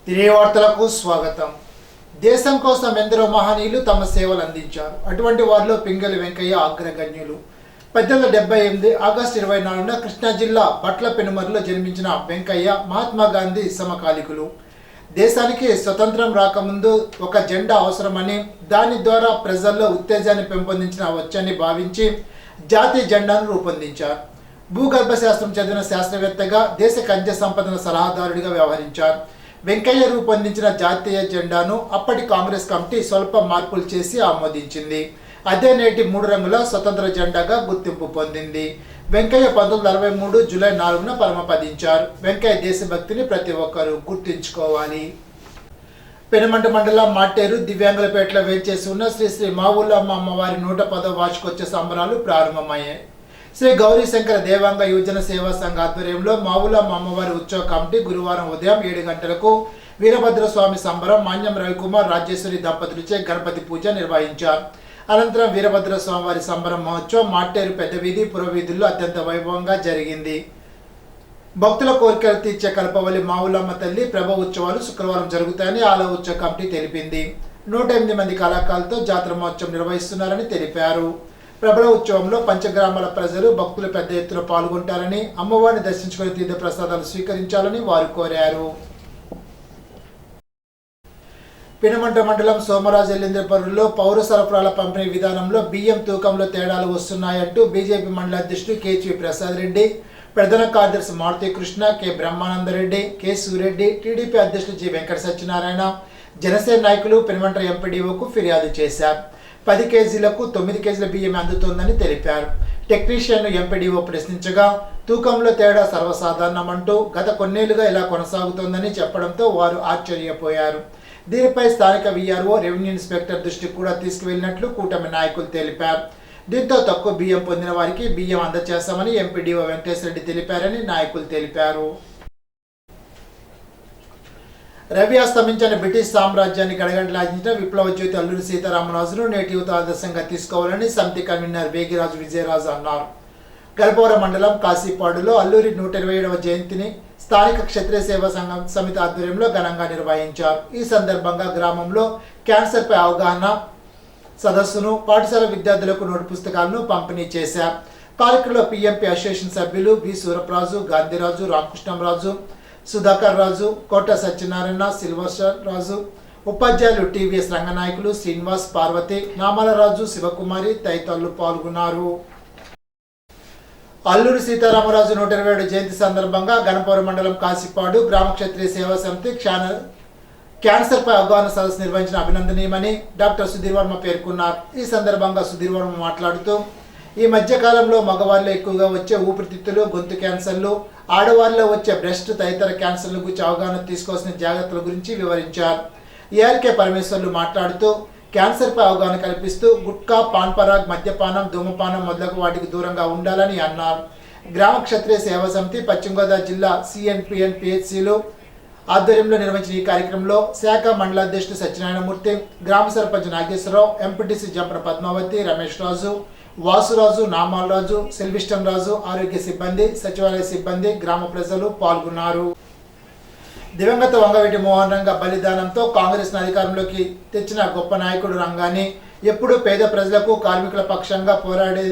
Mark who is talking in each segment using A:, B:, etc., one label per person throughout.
A: తిరిగి వార్తలకు స్వాగతం. దేశం కోసం ఎందరో మహనీయులు తమ సేవలు అందించారు. అటువంటి వారిలో పింగళి వెంకయ్య అగ్రగణ్యులు. 1878 ఆగస్టు 24న కృష్ణా జిల్లా బట్ల పెనుమర్లో జన్మించిన వెంకయ్య మహాత్మా గాంధీ సమకాలికులు. దేశానికి స్వతంత్రం రాకముందు ఒక జెండా అవసరమని, దాని ద్వారా ప్రజల్లో ఉత్తేజాన్ని పెంపొందించవచ్చని భావించి జాతీయ జెండాను రూపొందించారు. భూగర్భ శాస్త్రం చదివిన శాస్త్రవేత్తగా దేశ ఖనిజ సంపదన సలహాదారుడిగా వ్యవహరించారు. వెంకయ్య రూపొందించిన జాతీయ జెండాను అప్పటి కాంగ్రెస్ కమిటీ స్వల్ప మార్పులు చేసి ఆమోదించింది. అదే నేటి 3 రంగుల స్వతంత్ర జెండాగా గుర్తింపు పొందింది. వెంకయ్య 1963 జూలై 4న పరమపదించారు. వెంకయ్య దేశభక్తిని ప్రతి ఒక్కరూ గుర్తించుకోవాలి. పెనుమంట మండలం మాటేరు దివ్యాంగులపేటలో వేంచేసి ఉన్న శ్రీ శ్రీ మావులమ్మ అమ్మవారి 110వ వార్షికోత్సవ సంబరాలు ప్రారంభమయ్యాయి. శ్రీ గౌరీ శంకర దేవాంగ యువజన సేవా సంఘ ఆధ్వర్యంలో మావులమ్మ అమ్మవారి ఉత్సవ కమిటీ గురువారం ఉదయం 7 గంటలకు వీరభద్రస్వామి సంబరం మాన్యం రవికుమార్ రాజేశ్వరి దంపతులచే గణపతి పూజ నిర్వహించారు. అనంతరం వీరభద్రస్వామి వారి సంబరం మహోత్సవం మాటేరు పెద్ద వీధి పురవీధుల్లో అత్యంత వైభవంగా జరిగింది. భక్తుల కోరికలు తీర్చే కల్పవల్లి మావులమ్మ తల్లి ప్రభ ఉత్సవాలు శుక్రవారం జరుగుతాయని ఆలయ ఉత్సవ కమిటీ తెలిపింది. 108 మంది కళాకారులతో జాతర మహోత్సవం నిర్వహిస్తున్నారని తెలిపారు. ప్రబల ఉత్సవంలో పంచగ్రామాల ప్రజలు భక్తులు పెద్ద ఎత్తున పాల్గొంటారని, అమ్మవారిని దర్శించుకుని తీర్థ ప్రసాదాలు స్వీకరించాలని వారు కోరారు. పెనుమంట మండలం సోమరాజు ఎల్లింద్రపల్లిలో పౌర సరఫరాల పంపిణీ విధానంలో బియ్యం తూకంలో తేడాలు వస్తున్నాయంటూ బీజేపీ మండల అధ్యక్షుడు కేజీ ప్రసాద్ రెడ్డి, ప్రధాన కార్యదర్శి Maruti Krishna, K Brahmanandareddy, K Sureddy, TDP అధ్యక్షుడు జి వెంకట సత్యనారాయణ, జనసేన నాయకులు పెనుమంట ఎంపీడీఓకు ఫిర్యాదు చేశారు. 10 కేజీలకు 9 కేజీల బియ్యం అందుతోందని తెలిపారు. టెక్నీషియన్ను ఎంపీడీఓ ప్రశ్నించగా తూకంలో తేడా సర్వసాధారణమంటూ గత కొన్నేళ్లుగా ఇలా కొనసాగుతోందని చెప్పడంతో వారు ఆశ్చర్యపోయారు. దీనిపై స్థానిక వీఆర్ఓ, రెవెన్యూ ఇన్స్పెక్టర్ దృష్టికి కూడా తీసుకువెళ్లినట్లు కూటమి నాయకులు తెలిపారు. దీంతో తక్కువ బియ్యం పొందిన వారికి బియ్యం అందజేస్తామని ఎంపీడీఓ వెంకటేశ్వరరెడ్డి తెలిపారని నాయకులు తెలిపారు. రవి అస్తమించిన బ్రిటిష్ సామ్రాజ్యాన్ని గడగడలాడించిన విప్లవ జ్యోతి అల్లూరి సీతారామరాజును నేటి యువత ఆదర్శంగా తీసుకోవాలని సమితి కన్వీనర్ వేగిరాజు విజయరాజు అన్నారు. గల్పవరం మండలం కాశీపాడులో అల్లూరి 127వ జయంతిని స్థానిక క్షత్రియ సేవా సంఘం సమితి ఆధ్వర్యంలో ఘనంగా నిర్వహించారు. ఈ సందర్భంగా గ్రామంలో క్యాన్సర్పై అవగాహన సదస్సును, పాఠశాల విద్యార్థులకు నోటు పుస్తకాలను పంపిణీ చేశారు. కార్యక్రమంలో పిఎంపీ అసోసియేషన్ సభ్యులు బి సూరప్రాజు, గాంధీరాజు, రామకృష్ణంరాజు, సుధాకర్ రాజు, కోట సత్యనారాయణ, సిల్వర్ రాజు, ఉపాధ్యాయులు టీవీఎస్ రంగనాయకులు, శ్రీనివాస్, పార్వతి, నామలరాజు, శివకుమారి తదితరులు పాల్గొన్నారు. అల్లూరి సీతారామరాజు 127 జయంతి సందర్భంగా గణపవరం మండలం కాశీపాడు గ్రామ క్షత్రియ సేవా సమితి క్యాన్సర్పై అవగాహన సదస్సు నిర్వహించిన అభినందనీయమని డాక్టర్ సుధీర్ వర్మ పేర్కొన్నారు. ఈ సందర్భంగా సుధీర్ వర్మ మాట్లాడుతూ ఈ మధ్య కాలంలో మగవారిలో ఎక్కువగా వచ్చే ఊపిరితిత్తులు, గొంతు క్యాన్సర్లు, ఆడవారిలో వచ్చే బ్రెస్ట్ తదితర క్యాన్సర్ల గురించి అవగాహన తీసుకోవాల్సిన జాగ్రత్తల గురించి వివరించారు. ఏఆర్కే పరమేశ్వర్లు మాట్లాడుతూ క్యాన్సర్పై అవగాహన కల్పిస్తూ గుట్కా, పాన్ పరాగ్, మద్యపానం, ధూమపానం మొదలగు వాటికి దూరంగా ఉండాలని అన్నారు. గ్రామ క్షత్రియ సేవా సమితి పశ్చిమ గోదావరి జిల్లా సిఎన్పిఎన్ పిహెచ్సిలో ఆధ్వర్యంలో నిర్వహించిన ఈ కార్యక్రమంలో శాఖ మండలాధ్యక్షుడు సత్యనారాయణమూర్తి, గ్రామ సర్పంచ్ నాగేశ్వరరావు, ఎంపీటీసీ జంపన పద్మావతి, రమేష్ రాజు, వాసురాజు, నామాలరాజు, సెల్విస్టన్ రాజు, ఆరోగ్య సిబ్బంది, సచివాలయ సిబ్బంది, గ్రామ ప్రజలు పాల్గొన్నారు. దివంగత వంగవీటి మోహన్ రంగ బలిదానంతో కాంగ్రెస్ అధికారంలోకి తెచ్చిన గొప్ప నాయకుడు రంగాన్ని ఎప్పుడూ పేద ప్రజలకు, కార్మికుల పక్షంగా పోరాడే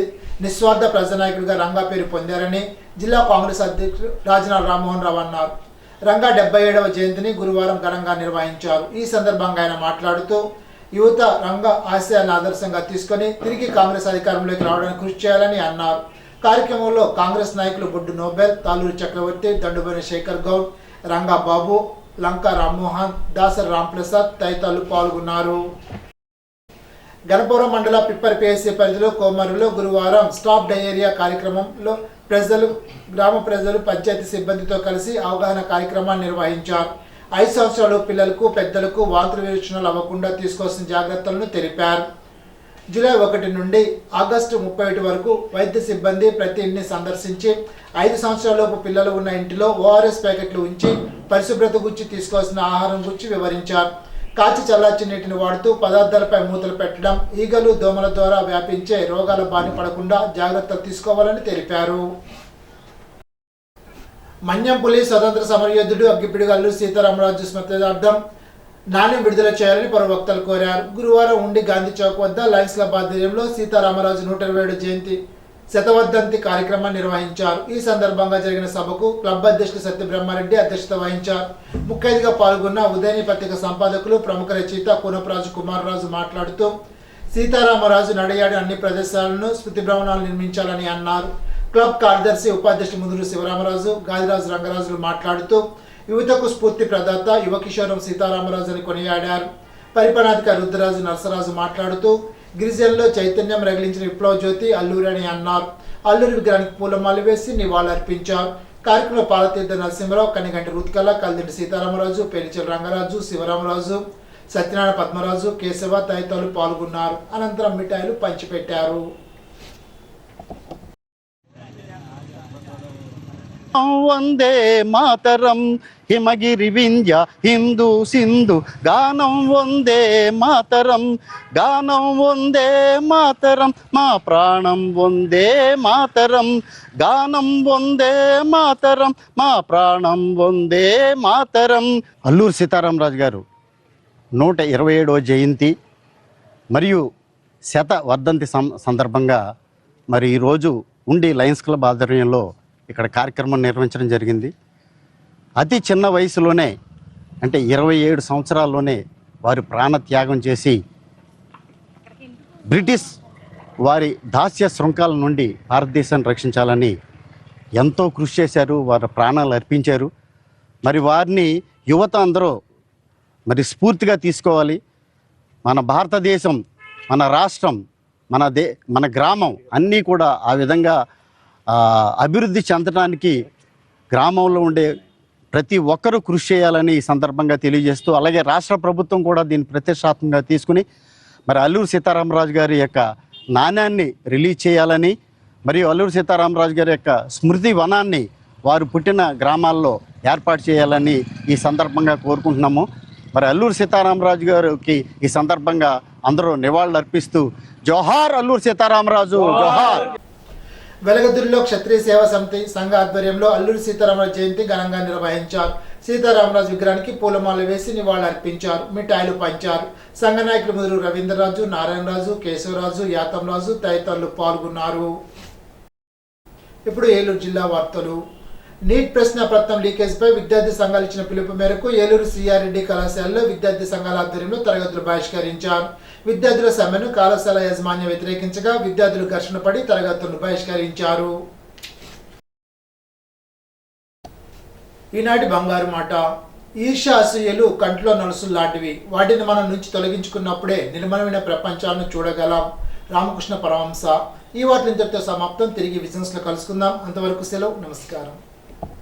A: నిస్వార్థ ప్రజానాయకుడిగా రంగా పేరు పొందారని జిల్లా కాంగ్రెస్ అధ్యక్షుడు రాజనాల రామ్మోహన్ రావు అన్నారు. రంగా 77వ జయంతిని గురువారం ఘనంగా నిర్వహించారు. ఈ సందర్భంగా ఆయన మాట్లాడుతూ యువత రంగ ఆశయాలను ఆదర్శంగా తీసుకొని తిరిగి కాంగ్రెస్ అధికారంలోకి రావడానికి కృషి చేయాలని అన్నారు. కార్యక్రమంలో కాంగ్రెస్ నాయకులు బొడ్డు నోబెల్, తాలూరు చక్రవర్తి, దండుబోని శేఖర్ గౌడ్, రంగా బాబు, లంకా రామ్మోహన్, దాసరి రాంప్రసాద్ తదితరులు పాల్గొన్నారు. గణపవరం మండల పిప్పర్ పిఎస్సి పరిధిలో కోమరులో గురువారం స్టాప్ డయేరియా కార్యక్రమంలో గ్రామ ప్రజలు పంచాయతీ సిబ్బందితో కలిసి అవగాహన కార్యక్రమాన్ని నిర్వహించారు. 5 సంవత్సరాల పిల్లలకు, పెద్దలకు వాంతులు విరేచనాలు అవ్వకుండా తీసుకోవాల్సిన జాగ్రత్తలను తెలిపారు. జూలై 1 నుండి ఆగస్టు 31 వరకు వైద్య సిబ్బంది ప్రతి ఇంటిని సందర్శించి 5 సంవత్సరాలలోపు పిల్లలు ఉన్న ఇంటిలో ఓఆర్ఎస్ ప్యాకెట్లు ఉంచి పరిశుభ్రత గురించి తీసుకోవాల్సిన ఆహారం గురించి వివరించారు. కాచి చల్లార్చి నీటిని వాడుతూ పదార్థాలపై మూతలు పెట్టడం, ఈగలు, దోమల ద్వారా వ్యాపించే రోగాల బారి పడకుండా జాగ్రత్తలు తీసుకోవాలని తెలిపారు. మన్యంపులి స్వతంత్ర సమరయోధుడు అగ్గిపిడుగు అల్లూరి సీతారామరాజు స్మృతార్థం నాణ్యం విడుదల చేయాలని పలువురు వక్తలు కోరారు. గురువారం ఉండి గాంధీ చౌక్ వద్ద లయన్స్ క్లబ్ ఆధ్వర్యంలో సీతారామరాజు 127వ జయంతి శతవర్ధంతి కార్యక్రమాన్ని నిర్వహించారు. ఈ సందర్భంగా జరిగిన సభకు క్లబ్ అధ్యక్షుడు సత్యబ్రహ్మారెడ్డి అధ్యక్షత వహించారు. ముఖ్య అతిథిగా పాల్గొన్న ఉదయని పత్రిక సంపాదకులు ప్రముఖ రచయిత కూనప్రాజు కుమారరాజు మాట్లాడుతూ సీతారామరాజు నడయాడి అన్ని ప్రదేశాలను స్మృతి భవనాలు నిర్మించాలని అన్నారు. క్లబ్ కార్యదర్శి ఉపాధ్యక్షుడు ముదురు శివరామరాజు, గాదిరాజు రంగరాజులు మాట్లాడుతూ యువతకు స్ఫూర్తి ప్రదాత యువ కిషోరం సీతారామరాజు అని కొనియాడారు. పరిపాలనాధికారి రుద్రరాజు నరసరాజు మాట్లాడుతూ గిరిజనుల్లో చైతన్యం రగిలించిన విప్లవ జ్యోతి అల్లూరి అని అన్నారు. అల్లూరి విగ్రహానికి పూలమాలు వేసి నివాళులర్పించారు. కార్యక్రమంలో పాలతీర్థ నరసింహరావు, కనిగంటి రుత్కల, కల్దింటి సీతారామరాజు, పెరిచెల రంగరాజు, శివరామరాజు, సత్యనారాయణ పద్మరాజు, కేశవ తదితరులు పాల్గొన్నారు. అనంతరం మిఠాయిలు పంచిపెట్టారు.
B: వందే మాతరం హిమగిరి వింధ్య హిందూ సింధు గానం వందే మాతరం, గానం వందే మాతరం, మా ప్రాణం వందే మాతరం, గానం వందే మాతరం, మా ప్రాణం వందే మాతరం. అల్లూరి సీతారామరాజు గారు 127వ జయంతి మరియు శతవర్ధంతి సందర్భంగా మరి ఈరోజు ఉండి లయన్స్ క్లబ్ ఆధ్వర్యంలో ఇక్కడ కార్యక్రమం నిర్వహించడం జరిగింది. అతి చిన్న వయసులోనే అంటే 27 సంవత్సరాల్లోనే వారు ప్రాణత్యాగం చేసి బ్రిటిష్ వారి దాస్య శృంఖాల నుండి భారతదేశాన్ని రక్షించాలని ఎంతో కృషి చేశారు. వారి ప్రాణాలు అర్పించారు. మరి వారిని యువత అందరూ మరి స్ఫూర్తిగా తీసుకోవాలి. మన భారతదేశం, మన రాష్ట్రం, మన గ్రామం అన్నీ కూడా ఆ విధంగా అభివృద్ధి చెందడానికి గ్రామంలో ఉండే ప్రతి ఒక్కరూ కృషి చేయాలని ఈ సందర్భంగా తెలియజేస్తూ, అలాగే రాష్ట్ర ప్రభుత్వం కూడా దీన్ని ప్రతిష్టాత్మకంగా తీసుకుని మరి అల్లూరి సీతారామరాజు గారి యొక్క నాణ్యాన్ని రిలీజ్ చేయాలని, మరియు అల్లూరి సీతారామరాజు గారి యొక్క స్మృతి వనాన్ని వారు పుట్టిన గ్రామాల్లో ఏర్పాటు చేయాలని ఈ సందర్భంగా కోరుకుంటున్నాము. మరి అల్లూరి సీతారామరాజు గారికి ఈ సందర్భంగా అందరూ నివాళులు అర్పిస్తూ జోహార్ అల్లూరి సీతారామరాజు జోహార్.
A: వెలగదుర్తిలో క్షత్రియ సేవా సమితి సంఘ ఆధ్వర్యంలో అల్లూరి సీతారామరాజు జయంతి ఘనంగా నిర్వహించారు. సీతారామరాజు విగ్రహానికి పూలమాల వేసి నివాళులర్పించారు. మిఠాయిలు పంచారు. సంఘ నాయకులు ముదురు రవీంద్రరాజు, నారాయణరాజు, కేశవరాజు, యాతంరాజు తదితరులు పాల్గొన్నారు. ఇప్పుడు ఏలూరు జిల్లా వార్తలు. నీట్ ప్రశ్నపత్రం లీకేజ్పై విద్యార్థి సంఘాలు ఇచ్చిన పిలుపు మేరకు ఏలూరు సిఆర్రెడ్డి కళాశాలలో విద్యార్థి సంఘాల ఆధ్వర్యంలో తరగతులు బహిష్కరించారు. విద్యార్థుల సమ్మెను కళాశాల యాజమాన్యం వ్యతిరేకించగా విద్యార్థులు ఘర్షణ పడి తరగతులను బహిష్కరించారు. ఈనాటి బంగారు మాట. ఈర్ష్య అసూయలు కంట్లో నలుసులు లాంటివి. వాటిని మనం నుంచి తొలగించుకున్నప్పుడే నిర్మలమైన ప్రపంచాలను చూడగలం. రామకృష్ణ పరమహంస. ఈ వార్తలు ఇంతటితో సమాప్తం. తిరిగి విజన్స్ లో కలుసుకుందాం. అంతవరకు సెలవు. నమస్కారం.